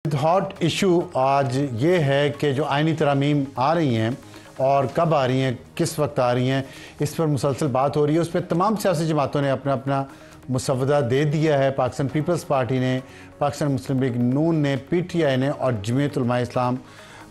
Hot issue आज ये है कि जो आइनी तरमीम आ रही हैं और कब आ रही हैं, किस वक्त आ रही हैं, इस पर मुसलसल बात हो रही है। उस पर तमाम सियासी जमातों ने अपना अपना मुसवदा दे दिया है। पाकिस्तान पीपल्स पार्टी ने, पाकिस्तान मुस्लिम लीग नून ने, PTI ने और जमीयत उलमा इस्लाम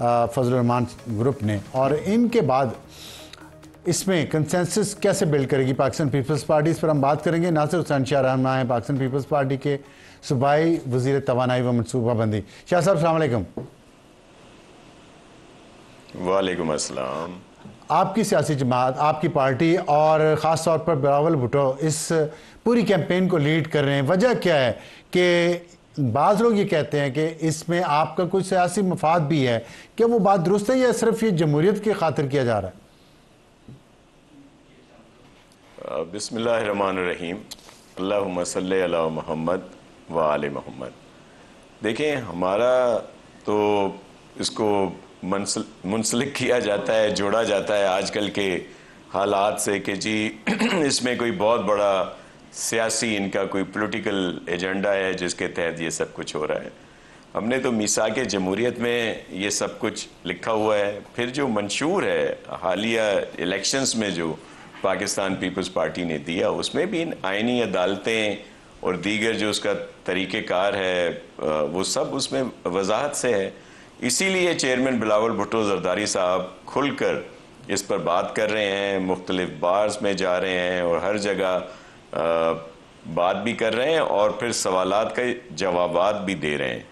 फजल रहमान ग्रुप ने। और इनके बाद इसमें कंसेंसस कैसे बिल्ड करेगी पाकिस्तान पीपल्स पार्टी, इस पर हम बात करेंगे। नासिर हुसैन शाह रहनुमा हैं पाकिस्तान पीपल्स पार्टी के, सूबाई वज़ीर तवानाई व मनसूबाबंदी। शाह साहब अस्सलाम वालेकुम। वालेकुम अस्सलाम। आपकी सियासी जमात, आपकी पार्टी और ख़ास तौर पर बिलावल भुट्टो इस पूरी कैंपेन को लीड कर रहे हैं। वजह क्या है कि बाज़ लोग ये कहते हैं कि इसमें आपका कोई सियासी मफाद भी है। क्या वो बात दुरुस्त है या सिर्फ ये जमहूरियत की खातिर किया जा रहा है? बिस्मिल्लाहिर्रहमानिर्रहीम, अल्लाहुम्मा सल्ली अला मुहम्मद व आले मोहम्मद। देखें, हमारा तो इसको मुंसलिक किया जाता है, जोड़ा जाता है आजकल के हालात से कि जी इसमें कोई बहुत बड़ा सियासी इनका कोई पॉलिटिकल एजेंडा है जिसके तहत ये सब कुछ हो रहा है। हमने तो मिसाक जमहूरियत में ये सब कुछ लिखा हुआ है। फिर जो मंशूर है हालिया इलेक्शंस में जो पाकिस्तान पीपल्स पार्टी ने दिया, उसमें भी इन आइनी अदालतें और दीगर जो उसका तरीक़ेकार है वो सब उसमें वजाहत से है। इसीलिए चेयरमैन बिलावल भुट्टो ज़रदारी साहब खुलकर इस पर बात कर रहे हैं, मुख्तलिफ बार्स में जा रहे हैं और हर जगह बात भी कर रहे हैं और फिर सवालात के जवाबात भी दे रहे हैं।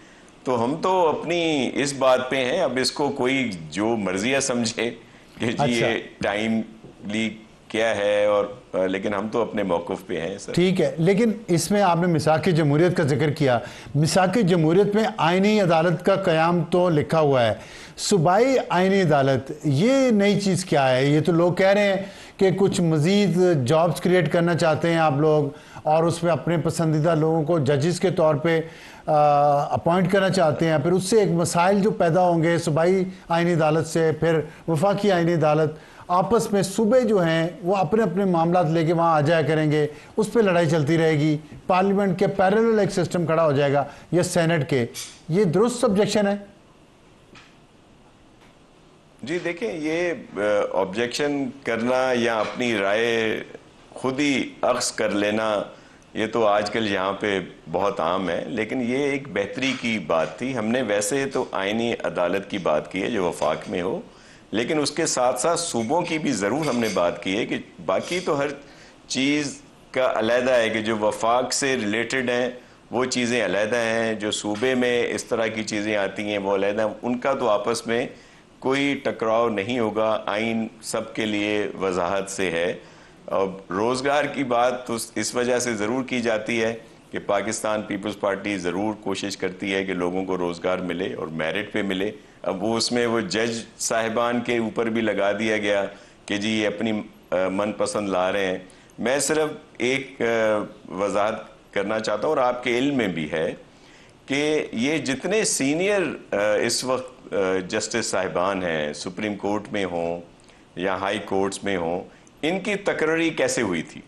तो हम तो अपनी इस बात पे हैं। अब इसको कोई जो मर्जिया समझे कि जी ये टाइमली क्या है, और लेकिन हम तो अपने मौक़िफ़ पे हैं सर। ठीक है, लेकिन इसमें आपने मिसाक जमहूरियत का जिक्र किया। मिसाक जमहूरियत में आइनी अदालत का क़याम तो लिखा हुआ है। सूबाई आइनी अदालत, ये नई चीज़ क्या है? ये तो लोग कह रहे हैं कि कुछ मज़ीद जॉब्स क्रिएट करना चाहते हैं आप लोग और उसमें अपने पसंदीदा लोगों को जजेस के तौर पे अपॉइंट करना चाहते हैं। फिर उससे एक मसाइल जो पैदा होंगे सूबाई आइनी अदालत से, फिर वफाकी आइनी अदालत, आपस में सूबे जो हैं वो अपने अपने मामलात लेके वहाँ आ जाया करेंगे, उस पर लड़ाई चलती रहेगी। पार्लियामेंट के पैरेलल एक सिस्टम खड़ा हो जाएगा या सेनेट के। ये दुरुस्त सब्जेक्शन है? जी देखें, ये ऑब्जेक्शन करना या अपनी राय खुद ही अक्स कर लेना, ये तो आजकल यहाँ पे बहुत आम है। लेकिन ये एक बेहतरी की बात थी। हमने वैसे तो आइनी अदालत की बात की है जो वफाक में हो, लेकिन उसके साथ साथ सूबों की भी ज़रूर हमने बात की है कि बाकी तो हर चीज़ का अलहदा है कि जो वफाक से रिलेटेड हैं वो चीज़ें अलहदा हैं, जो सूबे में इस तरह की चीज़ें आती हैं वो अलहदा। उनका तो आपस में कोई टकराव नहीं होगा। आइन सब के लिए वजाहत से है। और रोज़गार की बात तो इस वजह से ज़रूर की जाती है कि पाकिस्तान पीपल्स पार्टी ज़रूर कोशिश करती है कि लोगों को रोज़गार मिले और मेरिट पे मिले। अब वो उसमें वो जज साहिबान के ऊपर भी लगा दिया गया कि जी ये अपनी मनपसंद ला रहे हैं। मैं सिर्फ एक वजाहत करना चाहता हूँ और आपके इल्म में भी है कि ये जितने सीनियर इस वक्त जस्टिस साहिबान हैं, सुप्रीम कोर्ट में हों या हाई कोर्ट्स में हों, इनकी तकर्री कैसे हुई थी?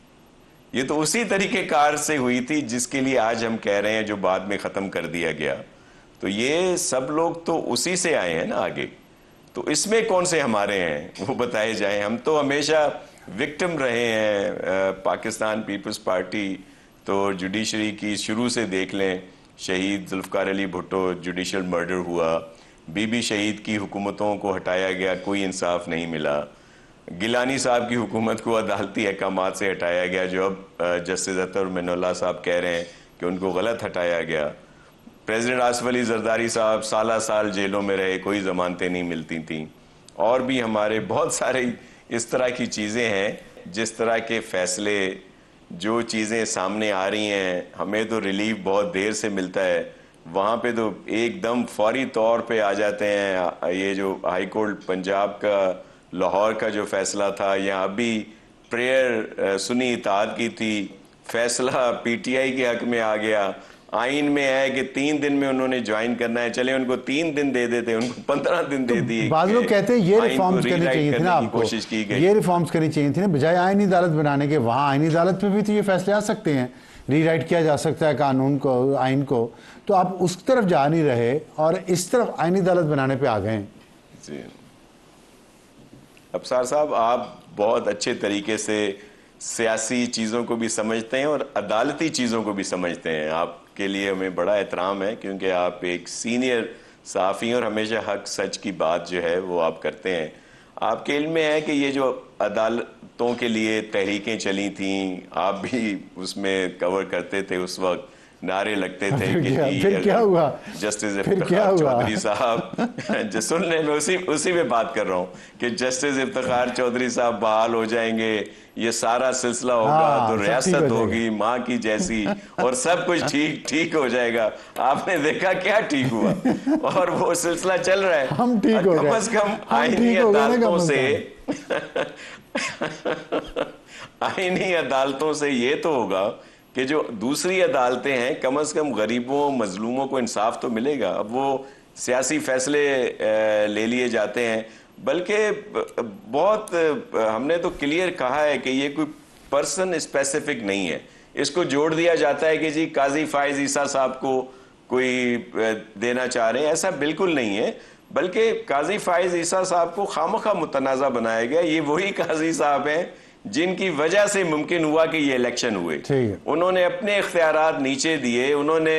ये तो उसी तरीक़ेकार से हुई थी जिसके लिए आज हम कह रहे हैं, जो बाद में ख़त्म कर दिया गया। तो ये सब लोग तो उसी से आए हैं ना आगे। तो इसमें कौन से हमारे हैं वो बताए जाएं। हम तो हमेशा विक्टिम रहे हैं। पाकिस्तान पीपल्स पार्टी तो जुडिशरी की शुरू से देख लें, शहीद जुल्फ़िकार अली भुट्टो जुडिशल मर्डर हुआ, बीबी शहीद की हुकूमतों को हटाया गया, कोई इंसाफ नहीं मिला। गिलानी साहब की हुकूमत को अदालती अहकामात से हटाया गया, जो अब जस्टिस अतर मिनुल्लाह साहब कह रहे हैं कि उनको गलत हटाया गया। प्रेसिडेंट आसिफ अली जरदारी साहब साल साल जेलों में रहे, कोई ज़मानतें नहीं मिलती थीं। और भी हमारे बहुत सारे इस तरह की चीज़ें हैं। जिस तरह के फ़ैसले, जो चीज़ें सामने आ रही हैं, हमें तो रिलीफ बहुत देर से मिलता है, वहाँ पे तो एकदम फौरी तौर पे आ जाते हैं। ये जो हाई कोर्ट पंजाब का लाहौर का जो फ़ैसला था, या अभी प्रेयर सुन्नी इताअत की थी, फ़ैसला PTI के हक़ में आ गया। आइन में है कि 3 दिन में उन्होंने ज्वाइन करना है, चले उनको 3 दिन दे देते, उनको 15 दिन दे दिए। बाज़ लोग कहते हैं ये रिफॉर्म्स करनी चाहिए थी ना आपको, कोशिश की गई। ये रिफॉर्म्स करनी चाहिए थी ना, बजाय आइनी अदालत बनाने के। वहाँ आइनी अदालत में भी तो ये फैसले आ सकते हैं रीराइट किया जा सकता है कानून को, आइन को, तो आप उस तरफ जा नहीं रहे और इस तरफ आईनी अदालत बनाने पे आ गए हैं। जी अबसार साहब, आप बहुत अच्छे तरीके से सियासी चीज़ों को भी समझते हैं और अदालती चीज़ों को भी समझते हैं। आपके लिए हमें बड़ा एहतराम है, क्योंकि आप एक सीनियर सहाफ़ी और हमेशा हक सच की बात जो है वो आप करते हैं। आपके इल्म में है कि ये जो अदालतों के लिए तहरीकें चली थीं, आप भी उसमें कवर करते थे, उस वक्त नारे लगते थे कि फिर क्या हुआ? जस्टिस इफ्तिखार चौधरी साहब जो सुन लें, मैं उसी में बात कर रहा हूँ कि जस्टिस इफ्तिखार चौधरी साहब बहाल हो जाएंगे, ये सारा सिलसिला होगा, तो रियासत होगी माँ की जैसी और सब कुछ ठीक हो जाएगा। आपने देखा क्या ठीक हुआ, और वो सिलसिला चल रहा है। हम ठीक हो गए, कम से कम आईनी अदालतों से आईनी अदालतों से ये तो होगा कि जो दूसरी अदालतें हैं, कम से कम गरीबों मजलूमों को इंसाफ तो मिलेगा। अब वो सियासी फैसले ले लिए जाते हैं, बल्कि बहुत हमने तो क्लियर कहा है कि ये कोई पर्सन स्पेसिफिक नहीं है। इसको जोड़ दिया जाता है कि जी काजी फायज ईसा साहब को कोई देना चाह रहे हैं, ऐसा बिल्कुल नहीं है। बल्कि काजी फायज ईसा साहब को खामखा मुतनाज़ा बनाया गया। ये वही काजी साहब हैं जिनकी वजह से मुमकिन हुआ कि ये इलेक्शन हुए। उन्होंने अपने इख्तियारात नीचे दिए, उन्होंने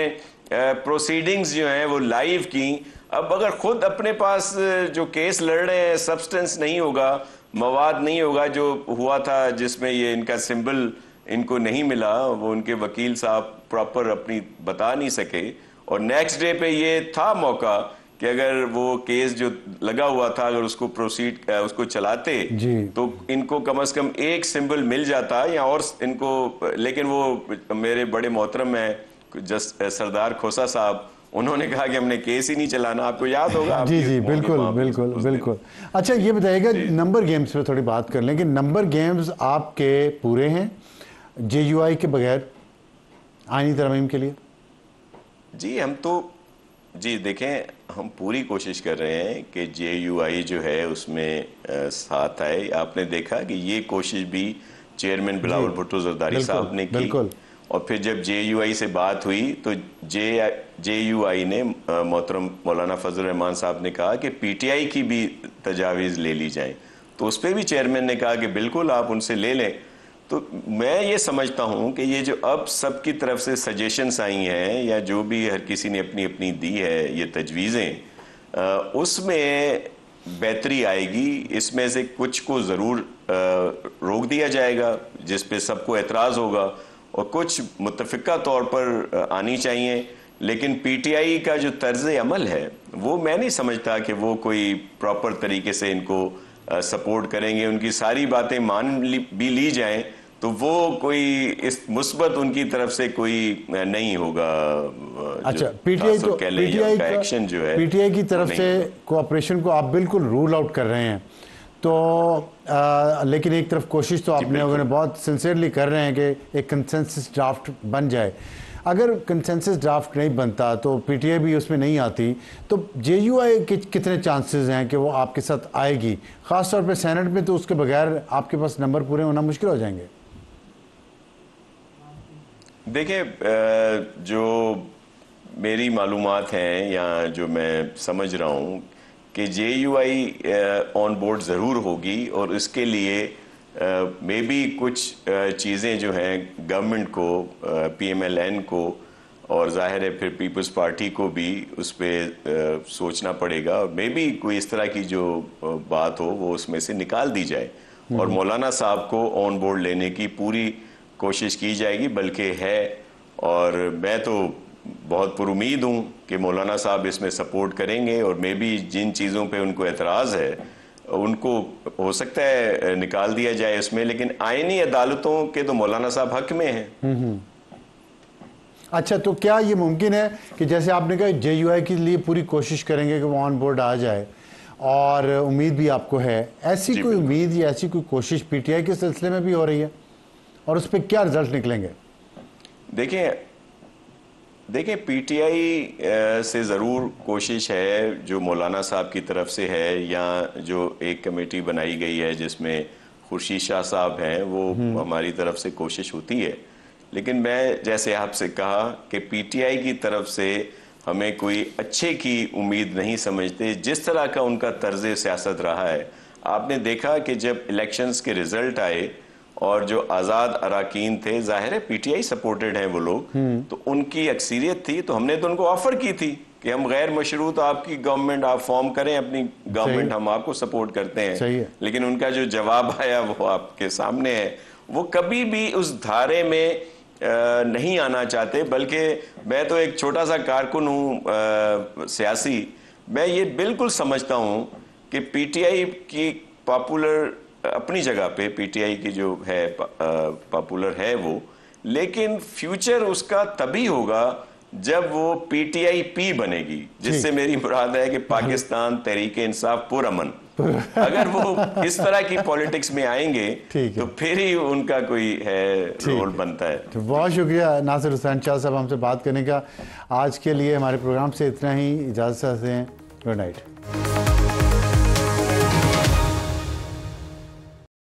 प्रोसीडिंग्स जो हैं वो लाइव की। अब अगर खुद अपने पास जो केस लड़ रहे हैं सब्सटेंस नहीं होगा, मवाद नहीं होगा, जो हुआ था जिसमें ये इनका सिंबल इनको नहीं मिला, वो उनके वकील साहब प्रॉपर अपनी बता नहीं सके, और नेक्स्ट डे पे ये था मौका कि अगर वो केस जो लगा हुआ था अगर उसको उसको चलाते तो इनको कम से कम एक सिंबल मिल जाता या और इनको। लेकिन वो मेरे बड़े मोहतरम है सरदार खोसा साहब, उन्होंने कहा कि हमने केस ही नहीं चलाना। आपको याद होगा? जी बिल्कुल। अच्छा ये बताइएगा, नंबर गेम्स पे थोड़ी बात कर लें कि नंबर गेम्स आपके पूरे हैं JUI के बगैर आईनी तरमीम के लिए? जी हम तो देखें, हम पूरी कोशिश कर रहे हैं कि JUI जो है उसमें साथ आए। आपने देखा कि ये कोशिश भी चेयरमैन बिलावल भुट्टो जरदारी साहब ने की, और फिर जब JUI से बात हुई तो JUI ने मोहतरम मौलाना फजल रहमान साहब ने कहा कि PTI की भी तजावीज़ ले ली जाए, तो उस पर भी चेयरमैन ने कहा कि बिल्कुल आप उनसे ले लें। तो मैं ये समझता हूँ कि ये जो अब सबकी तरफ से सजेशंस आई हैं या जो भी हर किसी ने अपनी अपनी दी है ये तजवीज़ें, उसमें बेहतरी आएगी। इसमें से कुछ को ज़रूर रोक दिया जाएगा जिस पे सबको एतराज़ होगा, और कुछ मुत्तफ़िका तौर पर आनी चाहिए। लेकिन PTI का जो तर्ज़ अमल है वो मैं नहीं समझता कि वो कोई प्रॉपर तरीके से इनको सपोर्ट करेंगे। उनकी सारी बातें मान भी ली जाएं तो वो कोई इस मुस्बत उनकी तरफ से कोई नहीं होगा। अच्छा, PTI का एक्शन जो है PTI की तरफ से कोऑपरेशन को आप बिल्कुल रूल आउट कर रहे हैं, तो लेकिन एक तरफ कोशिश तो आप लोगों ने बहुत सिंसियरली कर रहे हैं कि एक कंसेंसस ड्राफ्ट बन जाए। अगर कंसेंसस ड्राफ्ट नहीं बनता तो PTI भी उसमें नहीं आती, तो JUI के कितने चांसेस हैं कि वो आपके साथ आएगी? ख़ास तौर पे सेनेट में तो उसके बगैर आपके पास नंबर पूरे होना मुश्किल हो जाएंगे। देखिए, जो मेरी मालूमात हैं या जो मैं समझ रहा हूँ कि JUI ऑन बोर्ड ज़रूर होगी, और इसके लिए मे बी कुछ चीज़ें जो हैं गवर्नमेंट को, PMLN को, और ज़ाहिर है फिर पीपल्स पार्टी को भी उस पर सोचना पड़ेगा, और मे बी कोई इस तरह की जो बात हो वो उसमें से निकाल दी जाए और मौलाना साहब को ऑन बोर्ड लेने की पूरी कोशिश की जाएगी, बल्कि है। और मैं तो बहुत पुरुमीद हूँ कि मौलाना साहब इसमें सपोर्ट करेंगे, और मे बी जिन चीज़ों पे उनको एतराज़ है उनको हो सकता है निकाल दिया जाए इसमें, लेकिन आईनी अदालतों के तो मौलाना साहब हक में हैं। अच्छा, तो क्या ये मुमकिन है कि जैसे आपने कहा JUI के लिए पूरी कोशिश करेंगे कि वो ऑन बोर्ड आ जाए, और उम्मीद भी आपको है, ऐसी कोई उम्मीद या ऐसी कोई कोशिश PTI के सिलसिले में भी हो रही है, और उस पर क्या रिजल्ट निकलेंगे? देखिए PTI से ज़रूर कोशिश है जो मौलाना साहब की तरफ से है, या जो एक कमेटी बनाई गई है जिसमें खुर्शीद शाह साहब हैं, वो हमारी तरफ से कोशिश होती है। लेकिन मैं जैसे आपसे कहा कि पीटीआई की तरफ से हमें कोई अच्छे की उम्मीद नहीं समझते। जिस तरह का उनका तर्ज सियासत रहा है, आपने देखा कि जब इलेक्शंस के रिजल्ट आए और जो आज़ाद अराकीन थे, जाहिर है पीटीआई सपोर्टेड हैं वो लोग, तो उनकी अक्सरियत थी, तो हमने तो उनको ऑफर की थी कि हम गैर मशरूत आपकी गवर्नमेंट आप फॉर्म करें, अपनी गवर्नमेंट हम आपको सपोर्ट करते हैं। लेकिन उनका जो जवाब आया वो आपके सामने है। वो कभी भी उस धारे में नहीं आना चाहते, बल्कि मैं तो एक छोटा सा कारकुन हूँ सियासी, मैं ये बिल्कुल समझता हूँ कि पीटीआई की पॉपुलर अपनी जगह पे, पीटीआई की जो है पॉपुलर है वो, लेकिन फ्यूचर उसका तभी होगा जब वो पीटीआई-पी बनेगी, जिससे मेरी मुराद है कि पाकिस्तान तहरीक इंसाफ पुरअमन। अगर वो इस तरह की पॉलिटिक्स में आएंगे तो फिर ही उनका कोई है रोल बनता है। तो बहुत शुक्रिया नासिर हुसैन शाह साहब हमसे बात करने का। आज के लिए हमारे प्रोग्राम से इतना ही, इजाज़त चाहते हैं। Good night.